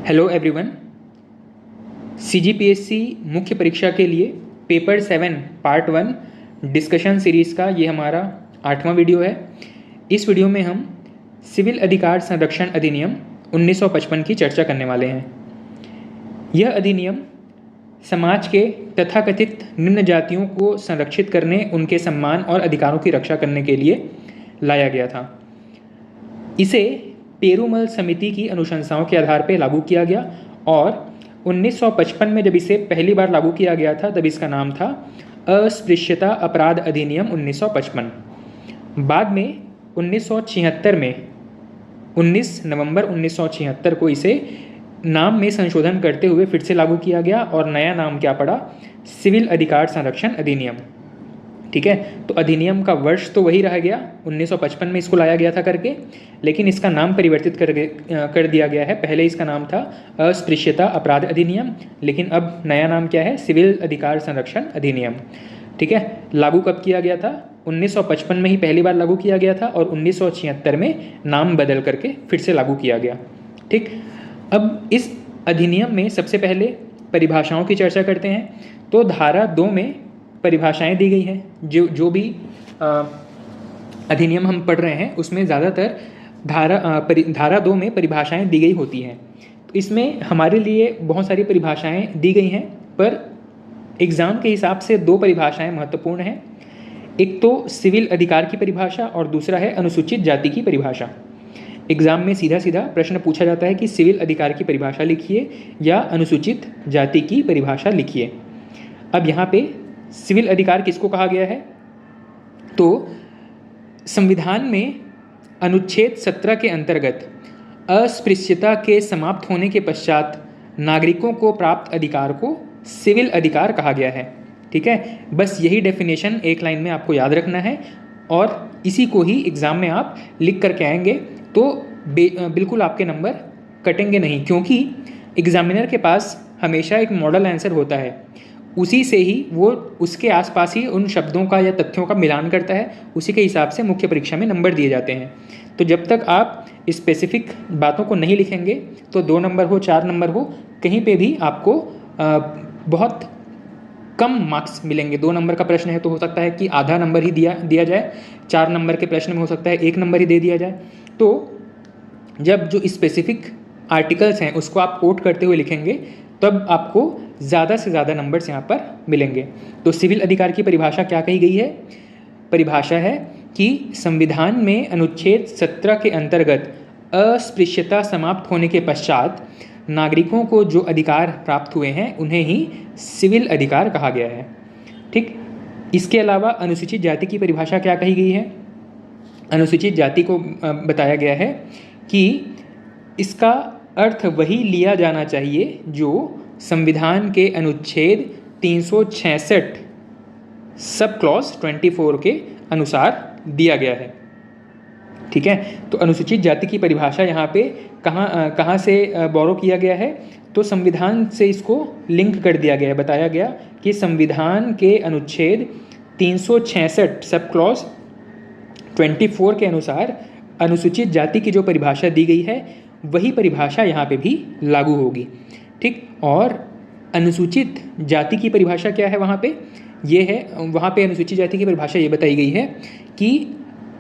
Hello everyone. CGPSC मुख्य परीक्षा के लिए पेपर 7 पार्ट 1 डिस्कशन सीरीज़ का ये हमारा 8वां वीडियो है। इस वीडियो में हम सिविल अधिकार संरक्षण अधिनियम 1955 की चर्चा करने वाले हैं। यह अधिनियम समाज के तथाकथित निम्न जातियों को संरक्षित करने, उनके सम्मान और अधिकारों की रक्षा करने के लिए लाया गया था। इसे पेरूमल समिति की अनुशंसाओं के आधार पर लागू किया गया और 1955 में जब इसे पहली बार लागू किया गया था तब इसका नाम था अस्पृश्यता अपराध अधिनियम 1955। बाद में 1976 में 19 नवंबर 1976 को इसे नाम में संशोधन करते हुए फिर से लागू किया गया और नया नाम क्या पड़ा? सिविल अधिकार संरक्षण अधिनियम। ठीक है, तो अधिनियम का वर्ष तो वही रह गया, 1955 में इसको लाया गया था करके, लेकिन इसका नाम परिवर्तित कर दिया गया है। पहले इसका नाम था अस्पृश्यता अपराध अधिनियम, लेकिन अब नया नाम क्या है? सिविल अधिकार संरक्षण अधिनियम। ठीक है, लागू कब किया गया था? 1955 में ही पहली बार लागू किया गया था और 1976 में नाम बदल करके फिर से लागू किया गया। ठीक, अब इस अधिनियम में सबसे पहले परिभाषाओं की चर्चा करते हैं। तो धारा 2 में परिभाषाएं दी गई हैं। जो भी अधिनियम हम पढ़ रहे हैं उसमें ज़्यादातर धारा 2 में परिभाषाएं दी गई होती हैं। तो इसमें हमारे लिए बहुत सारी परिभाषाएं दी गई हैं, पर एग्ज़ाम के हिसाब से 2 परिभाषाएं महत्वपूर्ण हैं। एक तो सिविल अधिकार की परिभाषा और दूसरा है अनुसूचित जाति की परिभाषा। एग्ज़ाम में सीधा सीधा प्रश्न पूछा जाता है कि सिविल अधिकार की परिभाषा लिखिए या अनुसूचित जाति की परिभाषा लिखिए। अब यहाँ पे सिविल अधिकार किसको कहा गया है? तो संविधान में अनुच्छेद 17 के अंतर्गत अस्पृश्यता के समाप्त होने के पश्चात नागरिकों को प्राप्त अधिकार को सिविल अधिकार कहा गया है। ठीक है, बस यही डेफिनेशन एक लाइन में आपको याद रखना है और इसी को ही एग्ज़ाम में आप लिख करके आएंगे तो बिल्कुल आपके नंबर कटेंगे नहीं, क्योंकि एग्जामिनर के पास हमेशा एक मॉडल आंसर होता है, उसी से ही वो उसके आसपास ही उन शब्दों का या तथ्यों का मिलान करता है, उसी के हिसाब से मुख्य परीक्षा में नंबर दिए जाते हैं। तो जब तक आप स्पेसिफिक बातों को नहीं लिखेंगे तो 2 नंबर हो, 4 नंबर हो, कहीं पे भी आपको बहुत कम मार्क्स मिलेंगे। 2 नंबर का प्रश्न है तो हो सकता है कि आधा नंबर ही दिया जाए, 4 नंबर के प्रश्न में हो सकता है 1 नंबर ही दे दिया जाए। तो जब जो स्पेसिफिक आर्टिकल्स हैं उसको आप कोट करते हुए लिखेंगे तब आपको ज़्यादा से ज़्यादा नंबर्स यहाँ पर मिलेंगे। तो सिविल अधिकार की परिभाषा क्या कही गई है? परिभाषा है कि संविधान में अनुच्छेद 17 के अंतर्गत अस्पृश्यता समाप्त होने के पश्चात नागरिकों को जो अधिकार प्राप्त हुए हैं उन्हें ही सिविल अधिकार कहा गया है। ठीक, इसके अलावा अनुसूचित जाति की परिभाषा क्या कही गई है? अनुसूचित जाति को बताया गया है कि इसका अर्थ वही लिया जाना चाहिए जो संविधान के अनुच्छेद 366 सब क्लॉज 24 के अनुसार दिया गया है। ठीक है, तो अनुसूचित जाति की परिभाषा यहाँ पे कहाँ से बोरो किया गया है? तो संविधान से इसको लिंक कर दिया गया है। बताया गया कि संविधान के अनुच्छेद 366 सब क्लॉज 24 के अनुसार अनुसूचित जाति की जो परिभाषा दी गई है वही परिभाषा यहाँ पे भी लागू होगी। ठीक, और अनुसूचित जाति की परिभाषा क्या है? वहाँ पे ये है, वहाँ पे अनुसूचित जाति की परिभाषा ये बताई गई है कि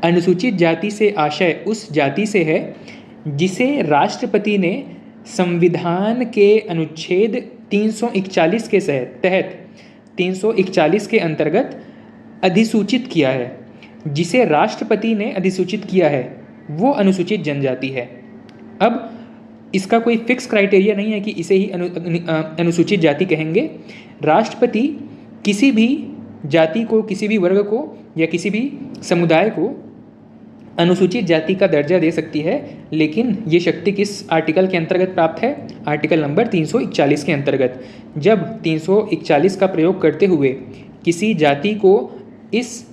अनुसूचित जाति से आशय उस जाति से है जिसे राष्ट्रपति ने संविधान के अनुच्छेद 341 के तहत 341 के अंतर्गत अधिसूचित किया है। जिसे राष्ट्रपति ने अधिसूचित किया है वो अनुसूचित जनजाति है। अब इसका कोई फिक्स क्राइटेरिया नहीं है कि इसे ही अनुसूचित जाति कहेंगे। राष्ट्रपति किसी भी जाति को, किसी भी वर्ग को या किसी भी समुदाय को अनुसूचित जाति का दर्जा दे सकती है, लेकिन ये शक्ति किस आर्टिकल के अंतर्गत प्राप्त है? आर्टिकल नंबर 341 के अंतर्गत। जब 341 का प्रयोग करते हुए किसी जाति को इस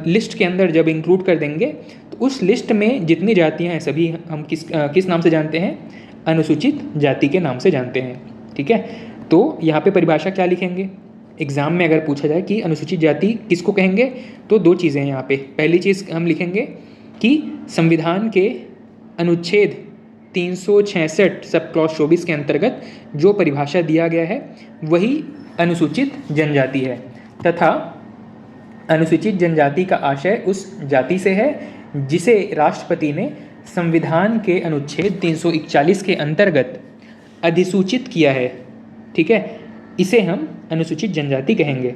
लिस्ट के अंदर जब इंक्लूड कर देंगे तो उस लिस्ट में जितनी जातियां हैं सभी हम किस नाम से जानते हैं? अनुसूचित जाति के नाम से जानते हैं। ठीक है, तो यहाँ पे परिभाषा क्या लिखेंगे? एग्ज़ाम में अगर पूछा जाए कि अनुसूचित जाति किसको कहेंगे तो 2 चीज़ें हैं यहाँ पे। पहली चीज़ हम लिखेंगे कि संविधान के अनुच्छेद 366 सब क्लॉज 24 के अंतर्गत जो परिभाषा दिया गया है वही अनुसूचित जनजाति है, तथा अनुसूचित जनजाति का आशय उस जाति से है जिसे राष्ट्रपति ने संविधान के अनुच्छेद 341 के अंतर्गत अधिसूचित किया है। ठीक है, इसे हम अनुसूचित जनजाति कहेंगे।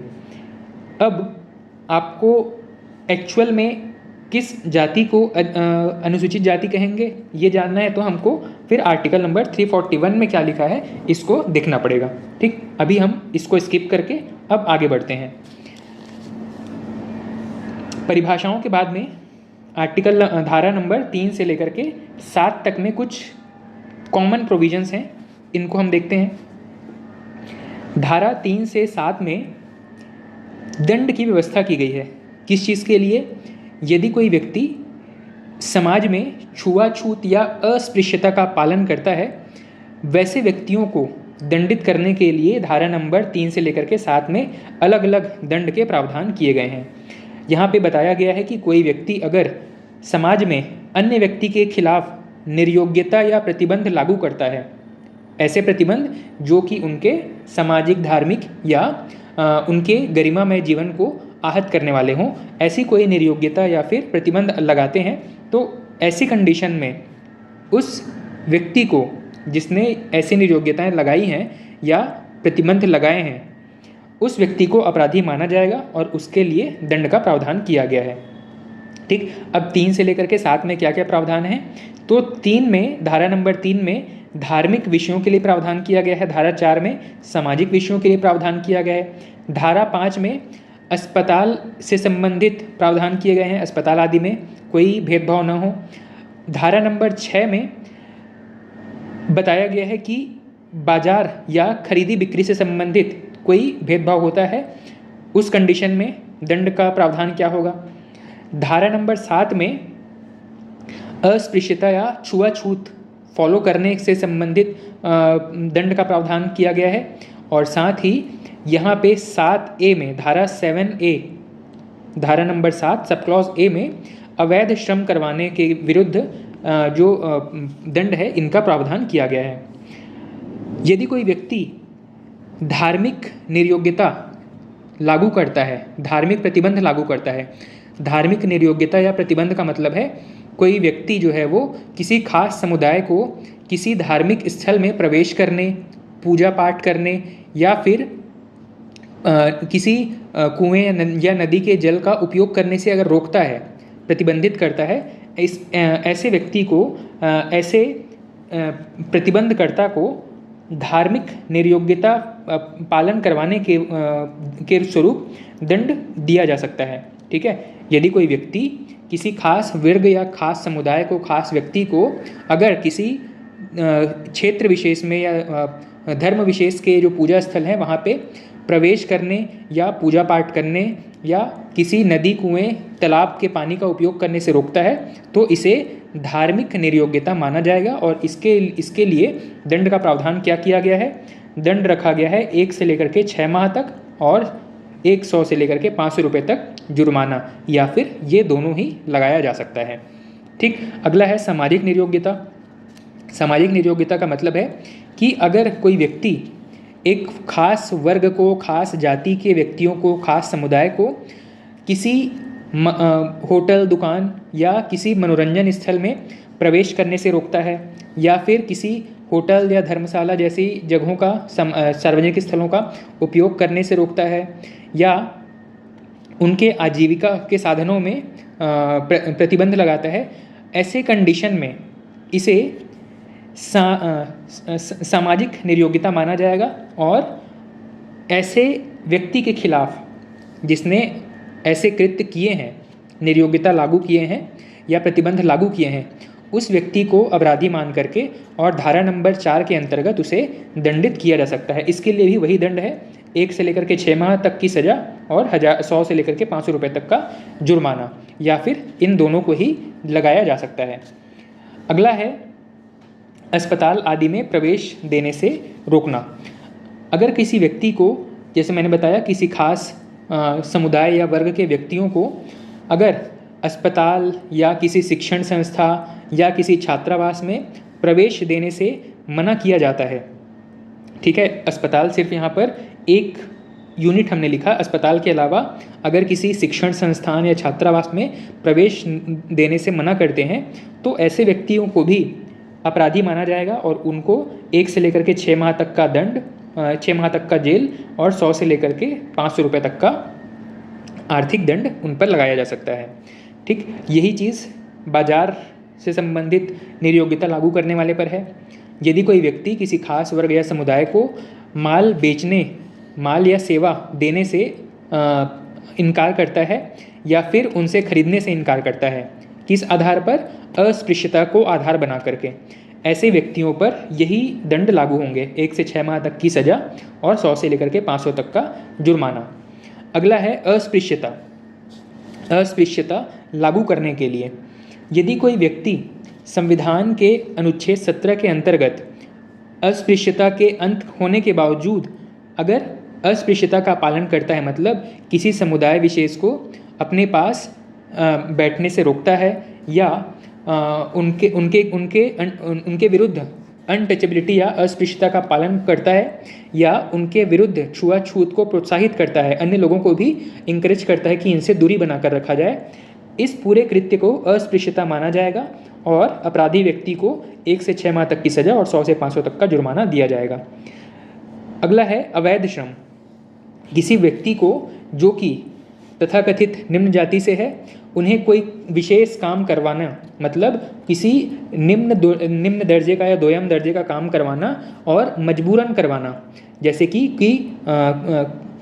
अब आपको एक्चुअल में किस जाति को अनुसूचित जाति कहेंगे ये जानना है, तो हमको फिर आर्टिकल नंबर 341 में क्या लिखा है इसको देखना पड़ेगा। ठीक, अभी हम इसको स्किप करके अब आगे बढ़ते हैं। परिभाषाओं के बाद में आर्टिकल धारा नंबर 3 से लेकर के 7 तक में कुछ कॉमन प्रोविजंस हैं, इनको हम देखते हैं। धारा 3 से 7 में दंड की व्यवस्था की गई है। किस चीज़ के लिए? यदि कोई व्यक्ति समाज में छुआछूत या अस्पृश्यता का पालन करता है, वैसे व्यक्तियों को दंडित करने के लिए धारा नंबर 3 से लेकर के 7 में अलग अलग दंड के प्रावधान किए गए हैं। यहाँ पे बताया गया है कि कोई व्यक्ति अगर समाज में अन्य व्यक्ति के खिलाफ निर्योग्यता या प्रतिबंध लागू करता है, ऐसे प्रतिबंध जो कि उनके सामाजिक, धार्मिक या उनके गरिमामय जीवन को आहत करने वाले हों, ऐसी कोई निर्योग्यता या फिर प्रतिबंध लगाते हैं, तो ऐसी कंडीशन में उस व्यक्ति को जिसने ऐसी निर्योग्यताएं लगाई हैं या प्रतिबंध लगाए हैं, उस व्यक्ति को अपराधी माना जाएगा और उसके लिए दंड का प्रावधान किया गया है। ठीक, अब 3 से लेकर के 7 में क्या क्या प्रावधान है? तो 3 में, धारा नंबर 3 में धार्मिक विषयों के लिए प्रावधान किया गया है। धारा 4 में सामाजिक विषयों के लिए प्रावधान किया गया है। धारा 5 में अस्पताल से संबंधित प्रावधान किए गए हैं, अस्पताल आदि में कोई भेदभाव न हो। धारा नंबर 6 में बताया गया है कि बाजार या खरीदी बिक्री से संबंधित कोई भेदभाव होता है, उस कंडीशन में दंड का प्रावधान क्या होगा। धारा नंबर 7 में अस्पृश्यता या छुआछूत फॉलो करने से संबंधित दंड का प्रावधान किया गया है। और साथ ही यहाँ पे 7A में, धारा 7A, धारा नंबर 7 सब क्लॉज A में अवैध श्रम करवाने के विरुद्ध जो दंड है इनका प्रावधान किया गया है। यदि कोई व्यक्ति धार्मिक निर्योग्यता लागू करता है, धार्मिक प्रतिबंध लागू करता है, धार्मिक निर्योग्यता या प्रतिबंध का मतलब है कोई व्यक्ति जो है वो किसी खास समुदाय को किसी धार्मिक स्थल में प्रवेश करने, पूजा पाठ करने या फिर किसी कुएं या नदी के जल का उपयोग करने से अगर रोकता है, प्रतिबंधित करता है, ऐसे व्यक्ति को, ऐसे प्रतिबंधकर्ता को धार्मिक निर्योग्यता पालन करवाने के स्वरूप दंड दिया जा सकता है। ठीक है, यदि कोई व्यक्ति किसी खास वर्ग या खास समुदाय को, खास व्यक्ति को अगर किसी क्षेत्र विशेष में या धर्म विशेष के जो पूजा स्थल हैं वहाँ पे प्रवेश करने या पूजा पाठ करने या किसी नदी, कुएं, तालाब के पानी का उपयोग करने से रोकता है, तो इसे धार्मिक निर्योग्यता माना जाएगा और इसके लिए दंड का प्रावधान क्या किया गया है? दंड रखा गया है 1 से लेकर के 6 माह तक और 100 से लेकर के 500 रुपये तक जुर्माना, या फिर ये दोनों ही लगाया जा सकता है। ठीक, अगला है सामाजिक निर्योग्यता। सामाजिक निर्योग्यता का मतलब है कि अगर कोई व्यक्ति एक खास वर्ग को, खास जाति के व्यक्तियों को, खास समुदाय को किसी होटल, दुकान या किसी मनोरंजन स्थल में प्रवेश करने से रोकता है, या फिर किसी होटल या धर्मशाला जैसी जगहों का, सार्वजनिक स्थलों का उपयोग करने से रोकता है, या उनके आजीविका के साधनों में प्रतिबंध लगाता है, ऐसे कंडीशन में इसे सामाजिक निर्योग्यता माना जाएगा और ऐसे व्यक्ति के खिलाफ जिसने ऐसे कृत्य किए हैं, निर्योग्यता लागू किए हैं या प्रतिबंध लागू किए हैं, उस व्यक्ति को अपराधी मान करके और धारा नंबर 4 के अंतर्गत उसे दंडित किया जा सकता है। इसके लिए भी वही दंड है, 1 से लेकर के 6 माह तक की सज़ा और 100 से लेकर के 500 रुपये तक का जुर्माना, या फिर इन दोनों को ही लगाया जा सकता है। अगला है अस्पताल आदि में प्रवेश देने से रोकना। अगर किसी व्यक्ति को, जैसे मैंने बताया, किसी खास समुदाय या वर्ग के व्यक्तियों को अगर अस्पताल या किसी शिक्षण संस्था या किसी छात्रावास में प्रवेश देने से मना किया जाता है। ठीक है, अस्पताल सिर्फ यहाँ पर एक यूनिट हमने लिखा। अस्पताल के अलावा अगर किसी शिक्षण संस्थान या छात्रावास में प्रवेश देने से मना करते हैं तो ऐसे व्यक्तियों को भी अपराधी माना जाएगा और उनको 1 से लेकर के 6 माह तक का दंड, 6 माह तक का जेल और 100 से लेकर के 500 रुपये तक का आर्थिक दंड उन पर लगाया जा सकता है। ठीक, यही चीज़ बाजार से संबंधित निर्योग्यता लागू करने वाले पर है। यदि कोई व्यक्ति किसी खास वर्ग या समुदाय को माल बेचने, माल या सेवा देने से इनकार करता है या फिर उनसे खरीदने से इनकार करता है, किस आधार पर? अस्पृश्यता को आधार बना करके, ऐसे व्यक्तियों पर यही दंड लागू होंगे, 1 से 6 माह तक की सज़ा और 100 से लेकर के 500 तक का जुर्माना। अगला है अस्पृश्यता। अस्पृश्यता लागू करने के लिए यदि कोई व्यक्ति संविधान के अनुच्छेद 17 के अंतर्गत अस्पृश्यता के अंत होने के बावजूद अगर अस्पृश्यता का पालन करता है, मतलब किसी समुदाय विशेष को अपने पास बैठने से रोकता है या उनके विरुद्ध अनटचेबिलिटी या अस्पृश्यता का पालन करता है या उनके विरुद्ध छुआछूत को प्रोत्साहित करता है, अन्य लोगों को भी इंकरेज करता है कि इनसे दूरी बनाकर रखा जाए, इस पूरे कृत्य को अस्पृश्यता माना जाएगा और अपराधी व्यक्ति को 1 से 6 माह तक की सज़ा और 100 से 500 तक का जुर्माना दिया जाएगा। अगला है अवैध श्रम। किसी व्यक्ति को जो कि तथाकथित निम्न जाति से है, उन्हें कोई विशेष काम करवाना, मतलब किसी निम्न दर्जे का या दोयम दर्जे का काम करवाना और मजबूरन करवाना, जैसे कि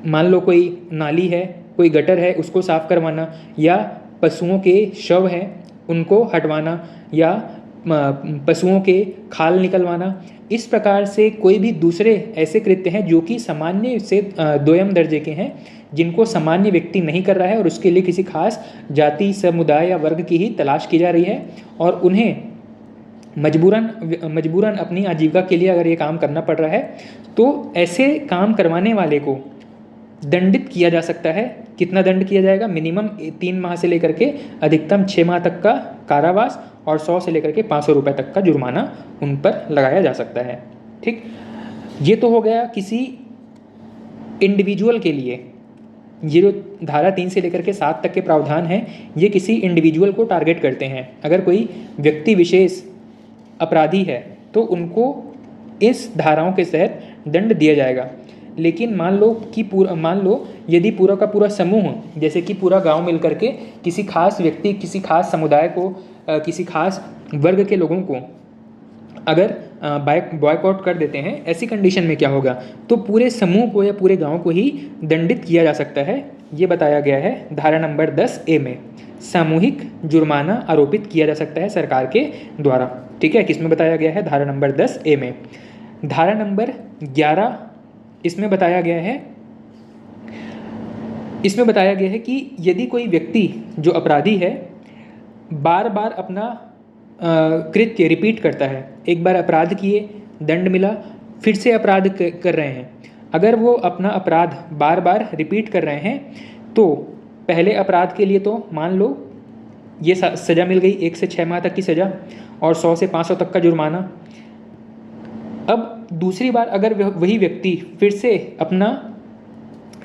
मान लो कोई नाली है, कोई गटर है, उसको साफ करवाना या पशुओं के शव हैं उनको हटवाना या पशुओं के खाल निकलवाना। इस प्रकार से कोई भी दूसरे ऐसे कृत्य हैं जो कि सामान्य से दोयम दर्जे के हैं, जिनको सामान्य व्यक्ति नहीं कर रहा है और उसके लिए किसी खास जाति, समुदाय या वर्ग की ही तलाश की जा रही है और उन्हें मजबूरन अपनी आजीविका के लिए अगर ये काम करना पड़ रहा है, तो ऐसे काम करवाने वाले को दंडित किया जा सकता है। कितना दंड किया जाएगा? मिनिमम 3 माह से लेकर के अधिकतम 6 माह तक का कारावास और 100 से लेकर के 500 रुपये तक का जुर्माना उन पर लगाया जा सकता है। ठीक, ये तो हो गया किसी इंडिविजुअल के लिए। ये जो धारा 3 से लेकर के 7 तक के प्रावधान हैं, ये किसी इंडिविजुअल को टारगेट करते हैं। अगर कोई व्यक्ति विशेष अपराधी है तो उनको इस धाराओं के तहत दंड दिया जाएगा। लेकिन मान लो यदि पूरा का पूरा समूह, जैसे कि पूरा गांव मिलकर के किसी खास व्यक्ति, किसी खास समुदाय को, किसी खास वर्ग के लोगों को अगर बॉयकॉट कर देते हैं, ऐसी कंडीशन में क्या होगा? तो पूरे समूह को या पूरे गांव को ही दंडित किया जा सकता है। ये बताया गया है धारा नंबर 10A में। सामूहिक जुर्माना आरोपित किया जा सकता है सरकार के द्वारा। ठीक है, किसमें बताया गया है? धारा नंबर 10A में। धारा नंबर 11 इसमें बताया गया है कि यदि कोई व्यक्ति जो अपराधी है बार बार अपना कृत्य रिपीट करता है, एक बार अपराध किए, दंड मिला, फिर से अपराध कर रहे हैं, अगर वो अपना अपराध बार बार रिपीट कर रहे हैं तो पहले अपराध के लिए तो मान लो ये सज़ा मिल गई, 1 से 6 माह तक की सज़ा और 100 से 500 तक का जुर्माना। अब दूसरी बार अगर वही व्यक्ति फिर से अपना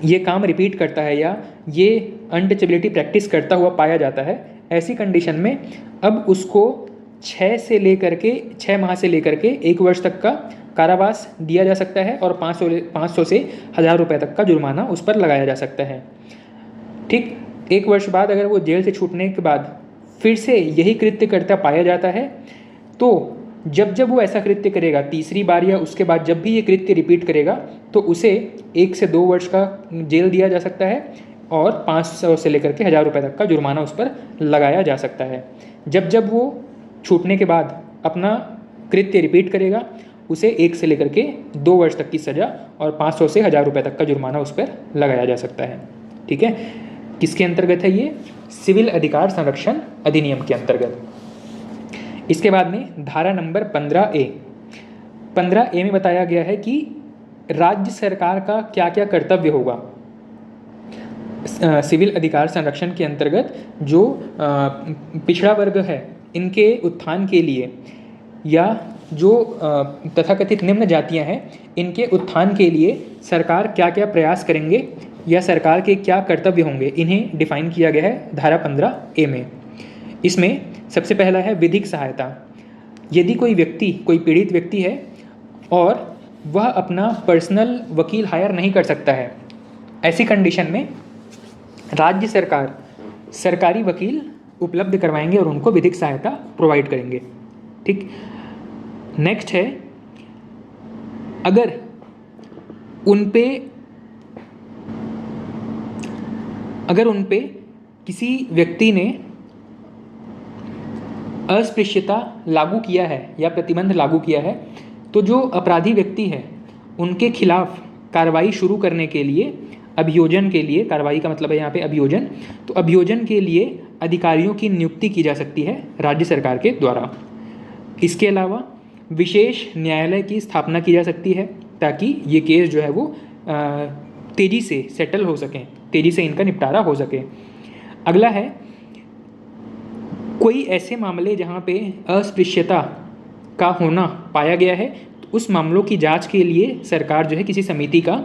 ये काम रिपीट करता है या ये अनटचेबिलिटी प्रैक्टिस करता हुआ पाया जाता है, ऐसी कंडीशन में अब उसको 6 माह से लेकर के 1 वर्ष तक का कारावास दिया जा सकता है और 500 से 1000 रुपये तक का जुर्माना उस पर लगाया जा सकता है। ठीक, 1 वर्ष बाद अगर वो जेल से छूटने के बाद फिर से यही कृत्य करता पाया जाता है, तो जब वो ऐसा कृत्य करेगा तीसरी बार या उसके बाद जब भी ये कृत्य रिपीट करेगा, तो उसे 1 से 2 वर्ष का जेल दिया जा सकता है और 500 से लेकर के 1000 रुपये तक का जुर्माना उस पर लगाया जा सकता है। जब वो छूटने के बाद अपना कृत्य रिपीट करेगा, उसे 1 से लेकर के 2 वर्ष तक की सज़ा और 500 से 1000 रुपये तक का जुर्माना उस पर लगाया जा सकता है। ठीक है, किसके अंतर्गत है ये? सिविल अधिकार संरक्षण अधिनियम के अंतर्गत। इसके बाद में धारा नंबर 15A में बताया गया है कि राज्य सरकार का क्या क्या कर्तव्य होगा। सिविल अधिकार संरक्षण के अंतर्गत जो पिछड़ा वर्ग है, इनके उत्थान के लिए या जो तथाकथित निम्न जातियां हैं इनके उत्थान के लिए सरकार क्या क्या प्रयास करेंगे या सरकार के क्या कर्तव्य होंगे, इन्हें डिफाइन किया गया है धारा 15A में। इसमें सबसे पहला है विधिक सहायता। यदि कोई व्यक्ति, कोई पीड़ित व्यक्ति है और वह अपना पर्सनल वकील हायर नहीं कर सकता है, ऐसी कंडीशन में राज्य सरकार सरकारी वकील उपलब्ध करवाएंगे और उनको विधिक सहायता प्रोवाइड करेंगे। ठीक। नेक्स्ट है, अगर उन पे किसी व्यक्ति ने अस्पृश्यता लागू किया है या प्रतिबंध लागू किया है, तो जो अपराधी व्यक्ति है उनके खिलाफ कार्रवाई शुरू करने के लिए, अभियोजन के लिए, कार्रवाई का मतलब है यहाँ पे अभियोजन, तो अभियोजन के लिए अधिकारियों की नियुक्ति की जा सकती है राज्य सरकार के द्वारा। इसके अलावा विशेष न्यायालय की स्थापना की जा सकती है ताकि ये केस जो है वो तेज़ी से सेटल हो सकें, तेज़ी से इनका निपटारा हो सके। अगला है, कोई ऐसे मामले जहाँ पे अस्पृश्यता का होना पाया गया है तो उस मामलों की जांच के लिए सरकार जो है किसी समिति का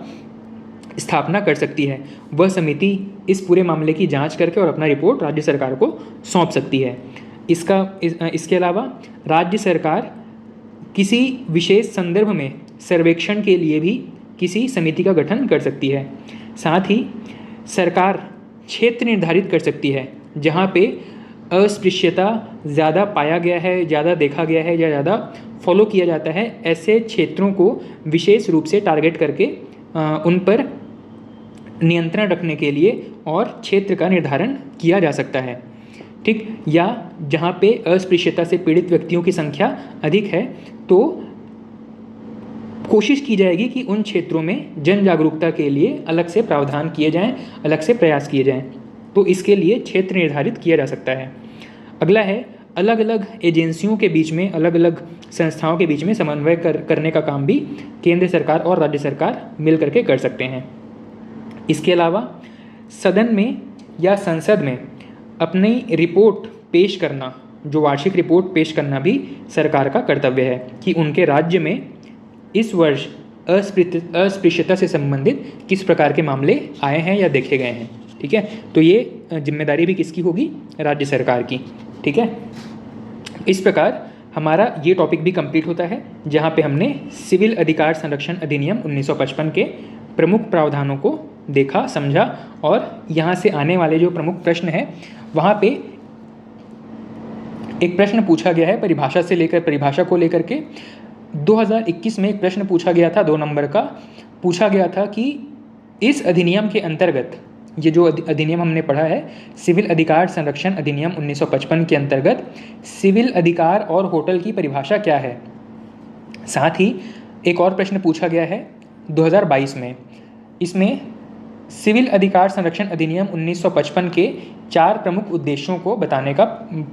स्थापना कर सकती है। वह समिति इस पूरे मामले की जांच करके और अपना रिपोर्ट राज्य सरकार को सौंप सकती है। इसके अलावा राज्य सरकार किसी विशेष संदर्भ में सर्वेक्षण के लिए भी किसी समिति का गठन कर सकती है। साथ ही सरकार क्षेत्र निर्धारित कर सकती है जहाँ पे अस्पृश्यता ज़्यादा पाया गया है, ज़्यादा देखा गया है या ज़्यादा फॉलो किया जाता है, ऐसे क्षेत्रों को विशेष रूप से टारगेट करके उन पर नियंत्रण रखने के लिए और क्षेत्र का निर्धारण किया जा सकता है। ठीक। या जहाँ पे अस्पृश्यता से पीड़ित व्यक्तियों की संख्या अधिक है तो कोशिश की जाएगी कि उन क्षेत्रों में जन जागरूकता के लिए अलग से प्रावधान किए जाएं, अलग से प्रयास किए जाएं, तो इसके लिए क्षेत्र निर्धारित किया जा सकता है। अगला है, अलग अलग एजेंसियों के बीच में, अलग अलग संस्थाओं के बीच में समन्वय करने का काम भी केंद्र सरकार और राज्य सरकार मिल करके कर सकते हैं। इसके अलावा सदन में या संसद में अपनी रिपोर्ट पेश करना, जो वार्षिक रिपोर्ट पेश करना भी सरकार का कर्तव्य है कि उनके राज्य में इस वर्ष अस्पृश्यता से संबंधित किस प्रकार के मामले आए हैं या देखे गए हैं। ठीक है, तो ये जिम्मेदारी भी किसकी होगी? राज्य सरकार की। ठीक है, इस प्रकार हमारा ये टॉपिक भी कंप्लीट होता है जहाँ पे हमने सिविल अधिकार संरक्षण अधिनियम 1955 के प्रमुख प्रावधानों को देखा, समझा और यहाँ से आने वाले जो प्रमुख प्रश्न है वहाँ पे एक प्रश्न पूछा गया है परिभाषा को लेकर के। 2021 में एक प्रश्न पूछा गया था, 2 नंबर का पूछा गया था कि इस अधिनियम के अंतर्गत, ये जो अधिनियम हमने पढ़ा है सिविल अधिकार संरक्षण अधिनियम 1955 के अंतर्गत सिविल अधिकार और होटल की परिभाषा क्या है। साथ ही एक और प्रश्न पूछा गया है 2022 में, इसमें सिविल अधिकार संरक्षण अधिनियम 1955 के 4 प्रमुख उद्देश्यों को बताने का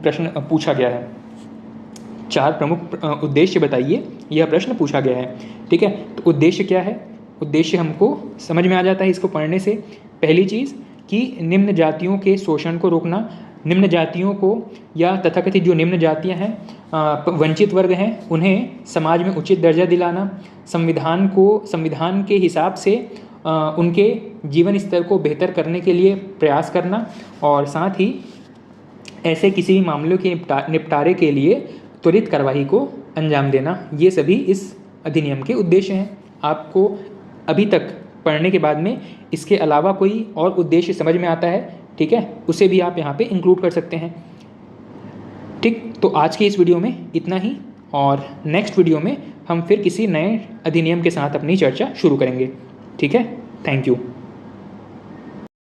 प्रश्न पूछा गया है। 4 प्रमुख उद्देश्य बताइए, यह प्रश्न पूछा गया है। ठीक है, तो उद्देश्य क्या है? उद्देश्य हमको समझ में आ जाता है इसको पढ़ने से। पहली चीज़ कि निम्न जातियों के शोषण को रोकना, निम्न जातियों को या तथाकथित जो निम्न जातियां हैं, वंचित वर्ग हैं, उन्हें समाज में उचित दर्जा दिलाना, संविधान के हिसाब से उनके जीवन स्तर को बेहतर करने के लिए प्रयास करना और साथ ही ऐसे किसी भी मामलों के निपटारे के त्वरित त्वरित कार्रवाई को अंजाम देना। ये सभी इस अधिनियम के उद्देश्य हैं। आपको अभी तक पढ़ने के बाद में इसके अलावा कोई और उद्देश्य समझ में आता है, ठीक है, उसे भी आप यहाँ पे इंक्लूड कर सकते हैं। ठीक, तो आज के इस वीडियो में इतना ही और नेक्स्ट वीडियो में हम फिर किसी नए अधिनियम के साथ अपनी चर्चा शुरू करेंगे। ठीक है, थैंक यू।